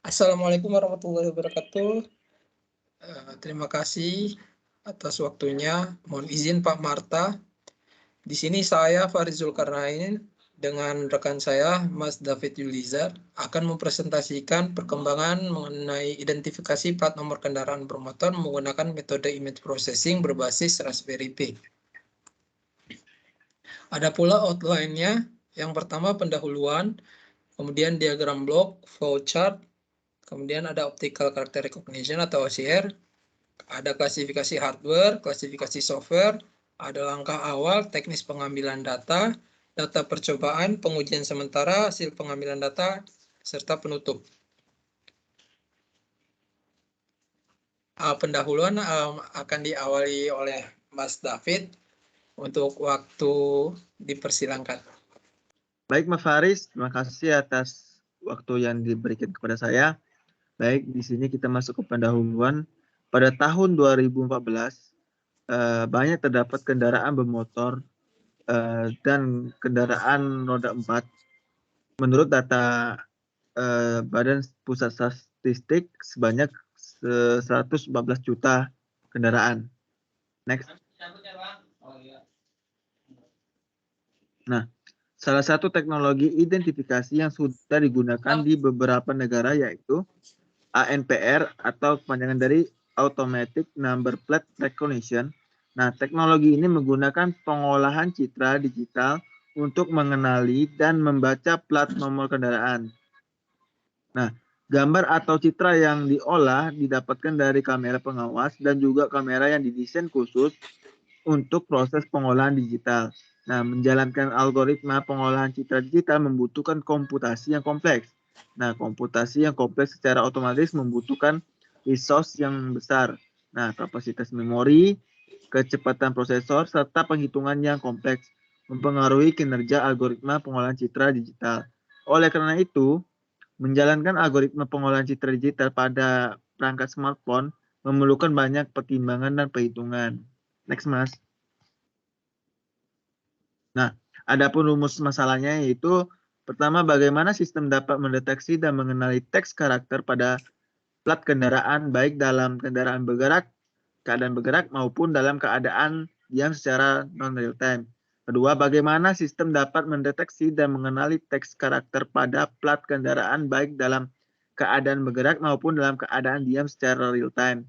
Assalamualaikum warahmatullahi wabarakatuh. Terima kasih atas waktunya. Mohon izin Pak Marta. Di sini saya Farid Zulkarnain dengan rekan saya Mas David Yulizar akan mempresentasikan perkembangan mengenai identifikasi plat nomor kendaraan bermotor menggunakan metode image processing berbasis Raspberry Pi. Ada pula outline-nya. Yang pertama pendahuluan, kemudian diagram blok, flowchart, kemudian ada optical character recognition atau OCR, ada klasifikasi hardware, klasifikasi software, ada langkah awal, teknis pengambilan data, data percobaan, pengujian sementara, hasil pengambilan data, serta penutup. Pendahuluan akan diawali oleh Mas David. Untuk waktu dipersilahkan. Baik Mas Faris, terima kasih atas waktu yang diberikan kepada saya. Baik, di sini kita masuk ke pendahuluan. Pada tahun 2014, banyak terdapat kendaraan bermotor dan kendaraan roda 4. Menurut data Badan Pusat Statistik, sebanyak 114 juta kendaraan. Next. Nah, salah satu teknologi identifikasi yang sudah digunakan di beberapa negara yaitu ANPR atau kepanjangan dari Automatic Number Plate Recognition. Nah, teknologi ini menggunakan pengolahan citra digital untuk mengenali dan membaca plat nomor kendaraan. Nah, gambar atau citra yang diolah didapatkan dari kamera pengawas dan juga kamera yang didesain khusus untuk proses pengolahan digital. Nah, menjalankan algoritma pengolahan citra digital membutuhkan komputasi yang kompleks. Nah, komputasi yang kompleks secara otomatis membutuhkan resource yang besar. Nah, kapasitas memori, kecepatan prosesor, serta penghitungan yang kompleks mempengaruhi kinerja algoritma pengolahan citra digital. Oleh karena itu, menjalankan algoritma pengolahan citra digital pada perangkat smartphone memerlukan banyak pertimbangan dan perhitungan. Next, Mas. Nah, adapun rumus masalahnya yaitu pertama, bagaimana sistem dapat mendeteksi dan mengenali teks karakter pada plat kendaraan baik dalam keadaan bergerak maupun dalam keadaan diam secara non-real time. Kedua, bagaimana sistem dapat mendeteksi dan mengenali teks karakter pada plat kendaraan baik dalam keadaan bergerak maupun dalam keadaan diam secara real time.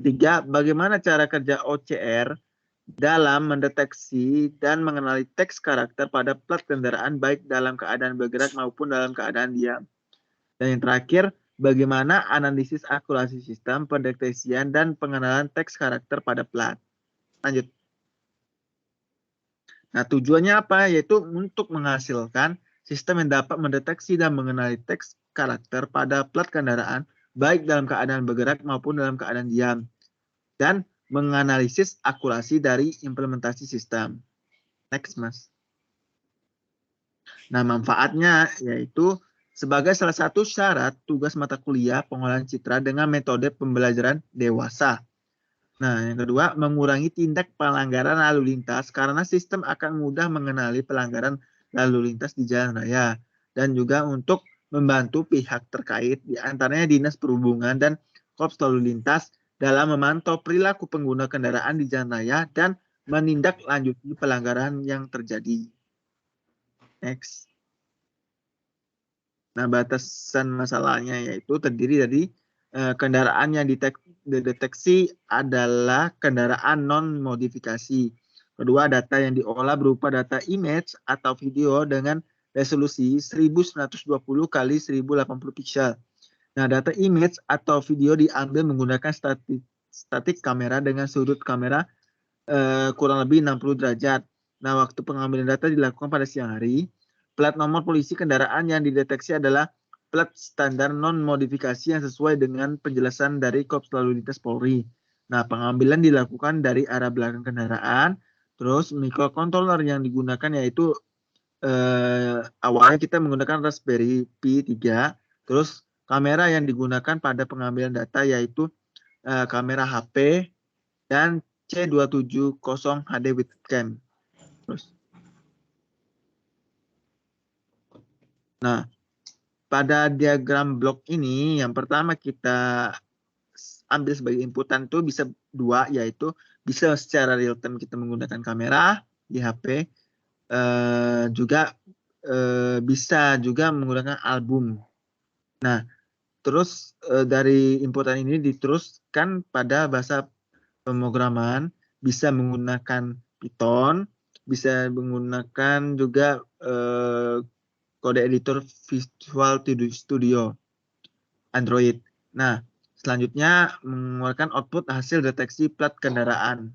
Ketiga, bagaimana cara kerja OCR dalam mendeteksi dan mengenali teks karakter pada plat kendaraan baik dalam keadaan bergerak maupun dalam keadaan diam. Dan yang terakhir, bagaimana analisis akurasi sistem pendeteksian dan pengenalan teks karakter pada plat. Lanjut. Nah, tujuannya apa? Yaitu untuk menghasilkan sistem yang dapat mendeteksi dan mengenali teks karakter pada plat kendaraan baik dalam keadaan bergerak maupun dalam keadaan diam. Dan menganalisis akurasi dari implementasi sistem. Next, Mas. Nah, manfaatnya yaitu sebagai salah satu syarat tugas mata kuliah pengolahan citra dengan metode pembelajaran dewasa. Nah, yang kedua, mengurangi tindak pelanggaran lalu lintas karena sistem akan mudah mengenali pelanggaran lalu lintas di jalan raya. Dan juga untuk membantu pihak terkait, di antaranya Dinas Perhubungan dan Korps Lalu Lintas dalam memantau perilaku pengguna kendaraan di jalan raya dan menindaklanjuti pelanggaran yang terjadi. Next. Nah, batasan masalahnya yaitu terdiri dari kendaraan yang dideteksi adalah kendaraan non-modifikasi. Kedua, data yang diolah berupa data image atau video dengan resolusi 1920 kali 1080 pixel. Nah, data image atau video diambil menggunakan statik kamera dengan sudut kamera kurang lebih 60 derajat. Nah, waktu pengambilan data dilakukan pada siang hari. Plat nomor polisi kendaraan yang dideteksi adalah plat standar non-modifikasi yang sesuai dengan penjelasan dari Korps Lalu Lintas Polri. Nah, pengambilan dilakukan dari arah belakang kendaraan. Terus microcontroller yang digunakan yaitu awalnya kita menggunakan Raspberry Pi 3. Terus kamera yang digunakan pada pengambilan data yaitu kamera HP dan C270 HD with cam. Terus. Nah, pada diagram blok ini, yang pertama kita ambil sebagai inputan tuh bisa dua, yaitu bisa secara real time kita menggunakan kamera di HP, juga bisa juga menggunakan album. Nah, terus dari inputan ini diteruskan pada bahasa pemrograman, bisa menggunakan Python, bisa menggunakan juga kode editor Visual Studio Android. Nah, selanjutnya mengeluarkan output hasil deteksi plat kendaraan.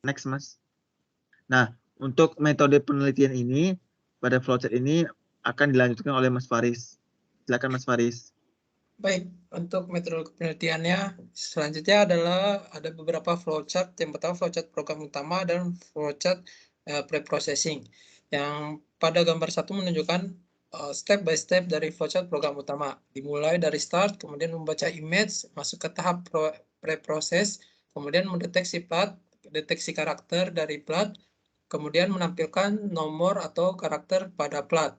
Next, Mas. Nah, untuk metode penelitian ini, pada flowchart ini akan dilanjutkan oleh Mas Faris. Silakan Mas Faris. Baik, untuk metode penelitiannya selanjutnya adalah ada beberapa flowchart. Yang pertama flowchart program utama dan flowchart pre-processing. Yang pada gambar 1 menunjukkan step by step dari flowchart program utama. Dimulai dari start, kemudian membaca image, masuk ke tahap pre-process, kemudian mendeteksi plat, deteksi karakter dari plat, kemudian menampilkan nomor atau karakter pada plat.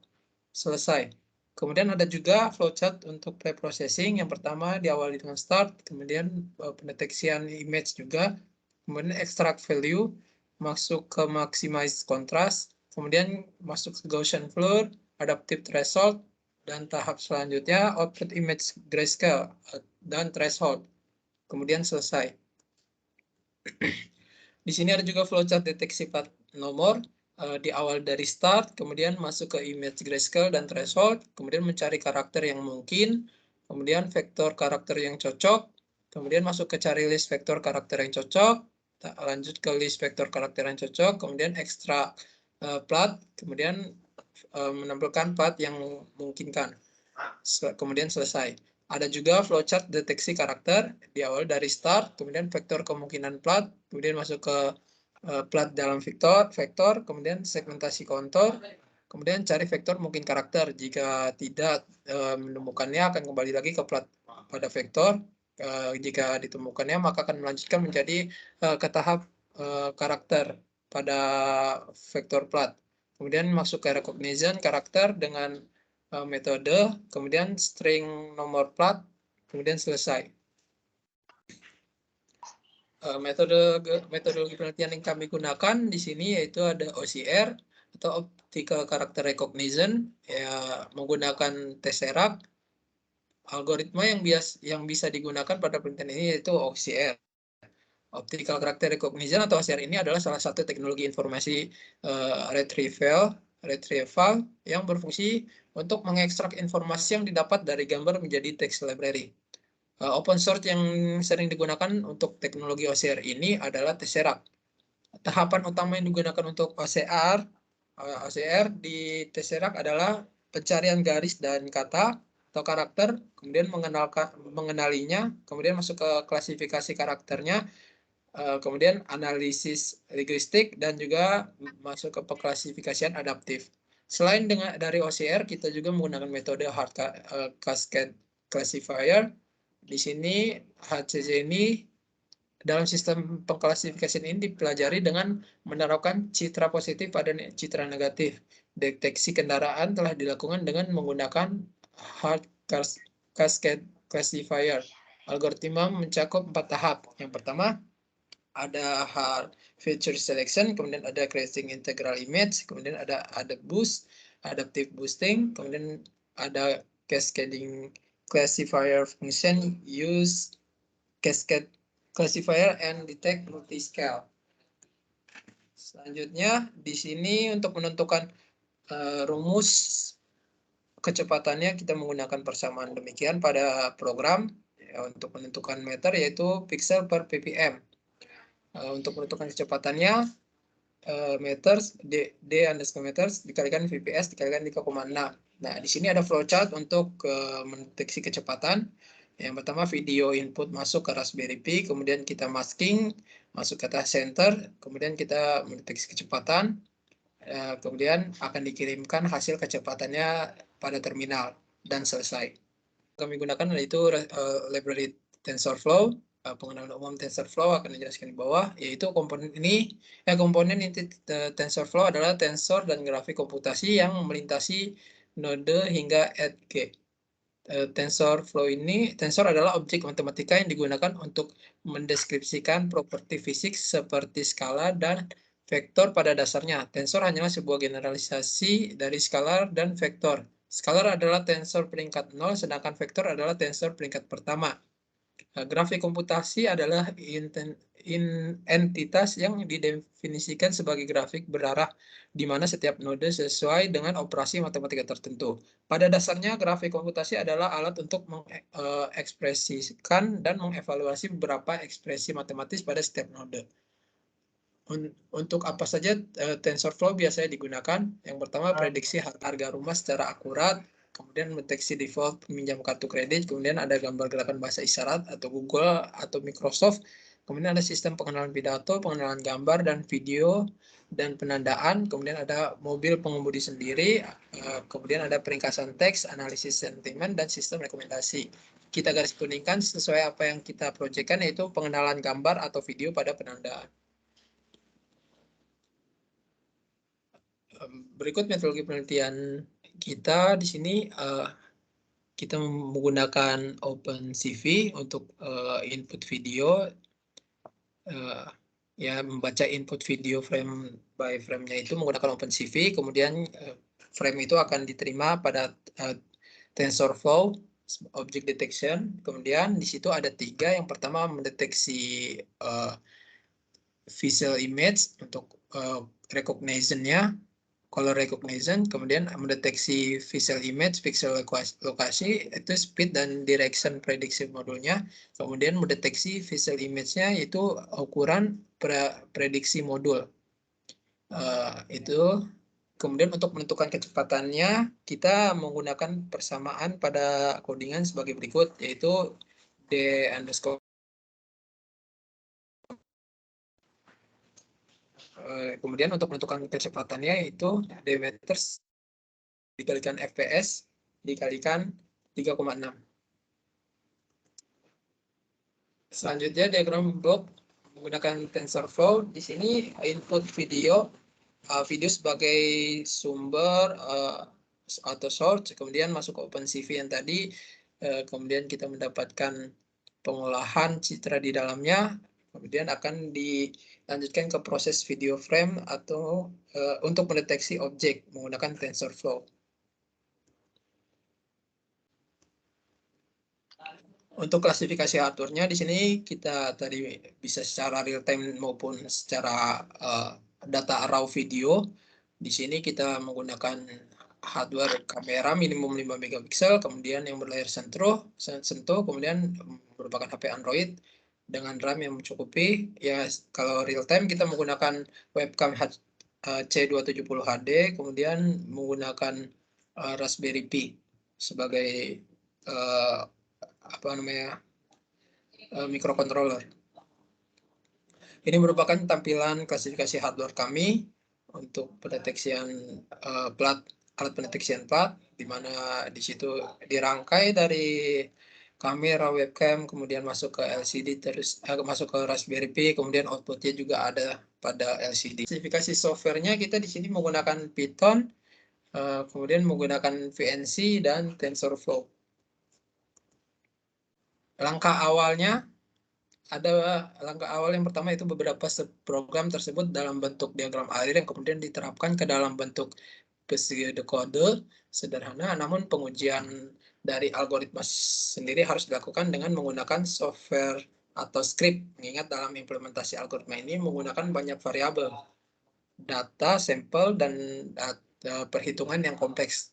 Selesai. Kemudian ada juga flowchart untuk pre-processing. Yang pertama diawali dengan start, kemudian pendeteksian image juga, kemudian extract value, masuk ke maximize contrast, kemudian masuk ke Gaussian blur, adaptive threshold, dan tahap selanjutnya output image grayscale dan threshold. Kemudian selesai. Di sini ada juga flowchart deteksi plat nomor. Di awal dari start, kemudian masuk ke image grayscale dan threshold, kemudian mencari karakter yang mungkin, kemudian vektor karakter yang cocok, kemudian masuk ke cari list vektor karakter yang cocok, lanjut ke list vektor karakter yang cocok, kemudian ekstrak plat, kemudian menampilkan plat yang memungkinkan. Kemudian selesai. Ada juga flowchart deteksi karakter di awal dari start, kemudian vektor kemungkinan plat, kemudian masuk ke plat dalam vektor, kemudian segmentasi kontur, kemudian cari vektor mungkin karakter. Jika tidak menemukannya akan kembali lagi ke plat pada vektor. Jika ditemukannya maka akan melanjutkan menjadi ke tahap karakter pada vektor plat. Kemudian masuk ke recognition karakter dengan metode, kemudian string nomor plat, kemudian selesai. Metodologi penelitian yang kami gunakan di sini yaitu ada OCR atau Optical Character Recognition, ya, menggunakan Tesseract. Algoritma yang bisa digunakan pada penelitian ini yaitu OCR. Optical Character Recognition atau OCR ini adalah salah satu teknologi informasi retrieval yang berfungsi untuk mengekstrak informasi yang didapat dari gambar menjadi text library. Open source yang sering digunakan untuk teknologi OCR ini adalah Tesseract. Tahapan utama yang digunakan untuk OCR di Tesseract adalah pencarian garis dan kata atau karakter, kemudian mengenalinya, kemudian masuk ke klasifikasi karakternya, kemudian analisis linguistik, dan juga masuk ke pengklasifikasian adaptif. Selain dari OCR, kita juga menggunakan metode hard cascade classifier. Di sini HCC ini dalam sistem pengklasifikasian ini dipelajari dengan menerapkan citra positif pada citra negatif. Deteksi kendaraan telah dilakukan dengan menggunakan hard cascade classifier. Algoritma mencakup 4 tahap. Yang pertama ada hard feature selection, kemudian ada creating integral image, kemudian ada boost, adaptive boosting, kemudian ada cascading classifier function, use cascade classifier and detect multiscale. Selanjutnya di sini untuk menentukan rumus kecepatannya kita menggunakan persamaan demikian pada program ya, untuk menentukan meter yaitu pixel per ppm. Untuk menentukan kecepatannya meters d underscore meters dikalikan VPS dikalikan 3,6. Nah, di sini ada flowchart untuk mendeteksi kecepatan. Yang pertama video input masuk ke Raspberry Pi, kemudian kita masking, masuk ke task center, kemudian kita mendeteksi kecepatan, kemudian akan dikirimkan hasil kecepatannya pada terminal dan selesai. Kami gunakan yaitu library TensorFlow. Pengenalan umum TensorFlow akan dijelaskan di bawah, yaitu komponen inti TensorFlow adalah tensor dan grafik komputasi yang melintasi node hingga add G. TensorFlow ini, tensor adalah objek matematika yang digunakan untuk mendeskripsikan properti fisik seperti skala dan vektor pada dasarnya. Tensor hanyalah sebuah generalisasi dari skalar dan vektor. Skalar adalah tensor peringkat 0, sedangkan vektor adalah tensor peringkat pertama. Grafik komputasi adalah entitas yang didefinisikan sebagai grafik berarah di mana setiap node sesuai dengan operasi matematika tertentu. Pada dasarnya, grafik komputasi adalah alat untuk mengekspresikan dan mengevaluasi beberapa ekspresi matematis pada setiap node. Untuk apa saja TensorFlow biasanya digunakan? Yang pertama, prediksi harga rumah secara akurat, kemudian mendeteksi default meminjam kartu kredit, kemudian ada gambar gerakan bahasa isyarat atau Google atau Microsoft, kemudian ada sistem pengenalan pidato, pengenalan gambar dan video, dan penandaan, kemudian ada mobil pengemudi sendiri, kemudian ada peringkasan teks, analisis sentimen, dan sistem rekomendasi. Kita garis kuningkan sesuai apa yang kita proyekkan, yaitu pengenalan gambar atau video pada penandaan. Berikut metodologi penelitian kita di sini. Kita menggunakan OpenCV untuk input video. Ya, membaca input video frame by frame-nya itu menggunakan OpenCV. Kemudian frame itu akan diterima pada TensorFlow Object Detection. Kemudian di situ ada 3. Yang pertama mendeteksi visual image untuk recognition-nya, color recognition, kemudian mendeteksi visual image, pixel lokasi, itu speed dan direction prediksi modulnya, kemudian mendeteksi visual image-nya yaitu ukuran prediksi modul. Itu kemudian untuk menentukan kecepatannya kita menggunakan persamaan pada codingan sebagai berikut, yaitu d underscore kemudian untuk menentukan kecepatannya itu d meters dikalikan fps dikalikan 3,6. Selanjutnya diagram blok menggunakan TensorFlow. Di sini input video sebagai sumber atau source, kemudian masuk ke OpenCV yang tadi, kemudian kita mendapatkan pengolahan citra di dalamnya, kemudian akan dilanjutkan ke proses video frame atau untuk mendeteksi objek menggunakan TensorFlow. Untuk klasifikasi hardware-nya di sini kita tadi bisa secara real time maupun secara data raw video. Di sini kita menggunakan hardware kamera minimum 5 megapiksel, kemudian yang berlayar sentuh, kemudian merupakan HP Android dengan RAM yang mencukupi. Ya, kalau real time kita menggunakan webcam C270 HD, kemudian menggunakan Raspberry Pi sebagai microcontroller. Ini merupakan tampilan klasifikasi hardware kami untuk pendeteksian alat pendeteksian plat, di mana di situ dirangkai dari kamera, webcam, kemudian masuk ke LCD, terus masuk ke Raspberry Pi, kemudian outputnya juga ada pada LCD. Klasifikasi softwarenya kita di sini menggunakan Python, kemudian menggunakan VNC dan TensorFlow. Langkah awal yang pertama itu beberapa program tersebut dalam bentuk diagram alir yang kemudian diterapkan ke dalam bentuk pseudokode sederhana, namun pengujian dari algoritma sendiri harus dilakukan dengan menggunakan software atau script, mengingat dalam implementasi algoritma ini menggunakan banyak variabel, data, sampel, dan perhitungan yang kompleks.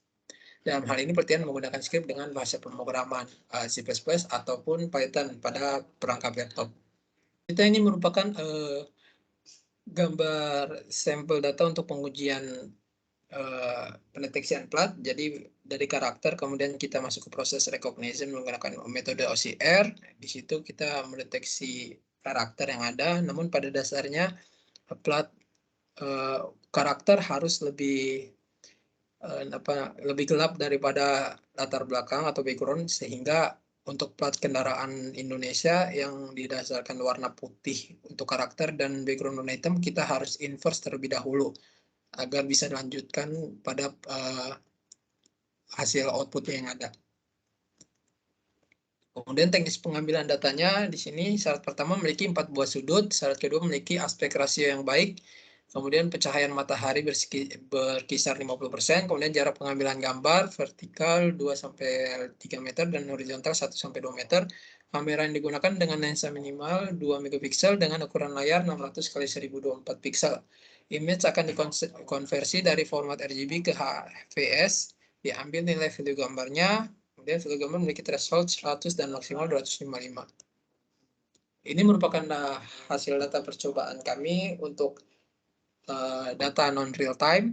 Dalam hal ini penelitian menggunakan script dengan bahasa pemrograman C++ ataupun Python pada perangkat laptop. Kita ini merupakan gambar sampel data untuk pengujian pendeteksian plat. Jadi dari karakter kemudian kita masuk ke proses recognition menggunakan metode OCR. Di situ kita mendeteksi karakter yang ada, namun pada dasarnya plat karakter harus lebih gelap daripada latar belakang atau background, sehingga untuk plat kendaraan Indonesia yang didasarkan warna putih untuk karakter dan background warna hitam, kita harus inverse terlebih dahulu agar bisa dilanjutkan pada hasil output yang ada. Kemudian teknis pengambilan datanya di sini syarat pertama memiliki 4 buah sudut, syarat kedua memiliki aspek rasio yang baik, kemudian pencahayaan matahari berkisar 50%, kemudian jarak pengambilan gambar vertikal 2-3 meter dan horizontal 1-2 meter. Kamera yang digunakan dengan lensa minimal 2 megapiksel dengan ukuran layar 600 x 1024 piksel. Image akan dikonversi dari format RGB ke HVS, diambil nilai value gambarnya. Kemudian value gambar memiliki threshold 100 dan maksimal 255. Ini merupakan hasil data percobaan kami untuk data non-real time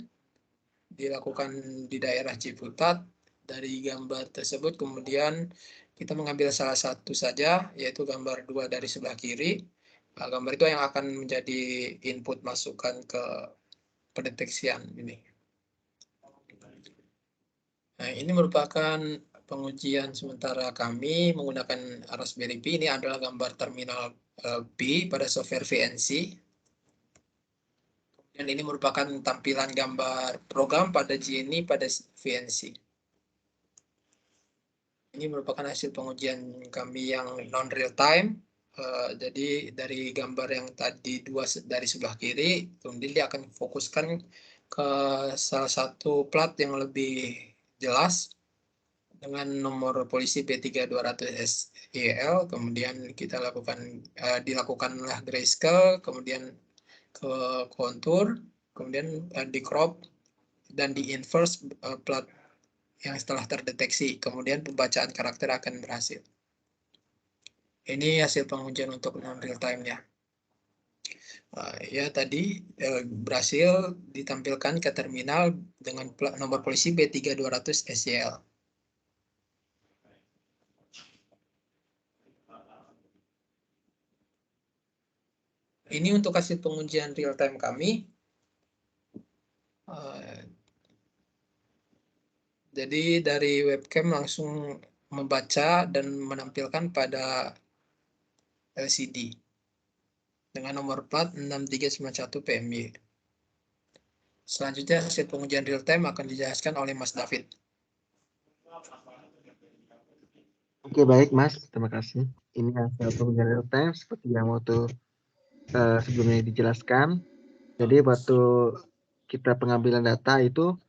dilakukan di daerah Ciputat. Dari gambar tersebut kemudian kita mengambil salah satu saja, yaitu gambar 2 dari sebelah kiri. Gambar itu yang akan menjadi input masukan ke pendeteksian ini. Nah, ini merupakan pengujian sementara kami menggunakan Raspberry Pi. Ini adalah gambar terminal Pi pada software VNC. Dan ini merupakan tampilan gambar program pada Genie pada VNC. Ini merupakan hasil pengujian kami yang non-real time. Jadi dari gambar yang tadi 2 dari sebelah kiri, kemudian dia akan fokuskan ke salah satu plat yang lebih jelas dengan nomor polisi P3200SEL. Kemudian kita dilakukanlah grayscale, kemudian ke kontur, kemudian di crop dan di inverse plat yang setelah terdeteksi, kemudian pembacaan karakter akan berhasil. Ini hasil pengujian untuk non-real time-nya. Ya tadi berhasil ditampilkan ke terminal dengan nomor polisi B3200SCL. Ini untuk hasil pengujian real time kami. Jadi dari webcam langsung membaca dan menampilkan pada LCD dengan nomor plat 6391 PMY. Selanjutnya hasil pengujian real time akan dijelaskan oleh Mas David. Oke, baik Mas, terima kasih. Ini hasil pengujian real time seperti yang waktu sebelumnya dijelaskan. Jadi waktu kita pengambilan data itu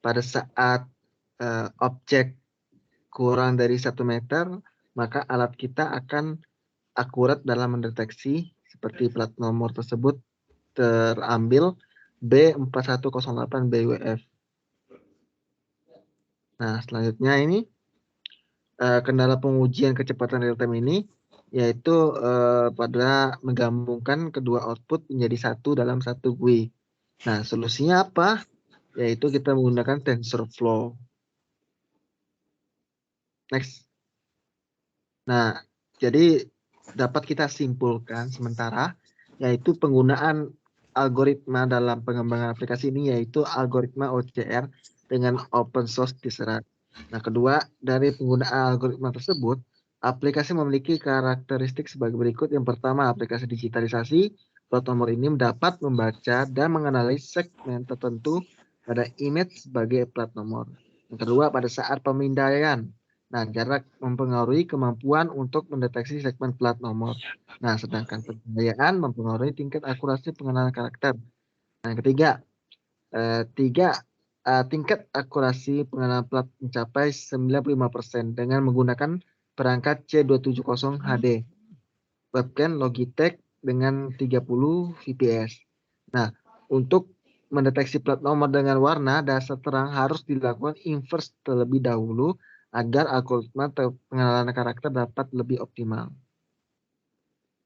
pada saat objek kurang dari 1 meter, maka alat kita akan akurat dalam mendeteksi seperti plat nomor tersebut terambil B4108 BWF. Nah, selanjutnya ini kendala pengujian kecepatan real time ini yaitu pada menggabungkan kedua output menjadi satu dalam satu GUI. Nah, solusinya apa? Yaitu kita menggunakan TensorFlow. Next. Nah, jadi dapat kita simpulkan sementara yaitu penggunaan algoritma dalam pengembangan aplikasi ini yaitu algoritma OCR dengan open source diserat. Nah, kedua, dari penggunaan algoritma tersebut, aplikasi memiliki karakteristik sebagai berikut. Yang pertama, aplikasi digitalisasi. Plat nomor ini dapat membaca dan menganalisis segmen tertentu pada image sebagai plat nomor. Yang kedua, pada saat pemindaian. Nah, jarak mempengaruhi kemampuan untuk mendeteksi segmen plat nomor. Nah, sedangkan pencahayaan mempengaruhi tingkat akurasi pengenalan karakter. Nah, yang ketiga, tingkat akurasi pengenalan plat mencapai 95% dengan menggunakan perangkat C270 HD. Webcam Logitech dengan 30 fps. Nah, untuk mendeteksi plat nomor dengan warna dasar terang harus dilakukan inverse terlebih dahulu agar algoritma pengenalan karakter dapat lebih optimal.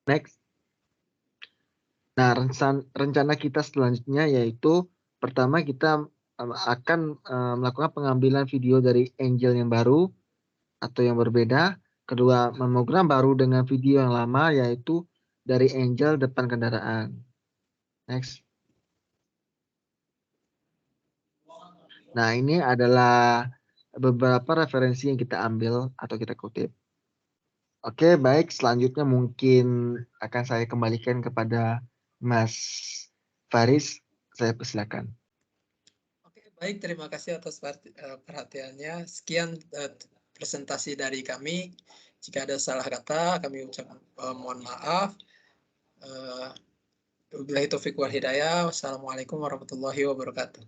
Next. Nah, rencana kita selanjutnya yaitu pertama kita akan melakukan pengambilan video dari Angel yang baru atau yang berbeda. Kedua, memogram baru dengan video yang lama yaitu dari Angel depan kendaraan. Next. Nah, ini adalah beberapa referensi yang kita ambil atau kita kutip. Oke, baik. Selanjutnya mungkin akan saya kembalikan kepada Mas Faris. Saya persilakan. Oke, Baik, terima kasih atas perhatiannya. Sekian presentasi dari kami. Jika ada salah kata, kami ucapkan mohon maaf. Wabillahi taufiq wal hidayah. Wassalamualaikum warahmatullahi wabarakatuh.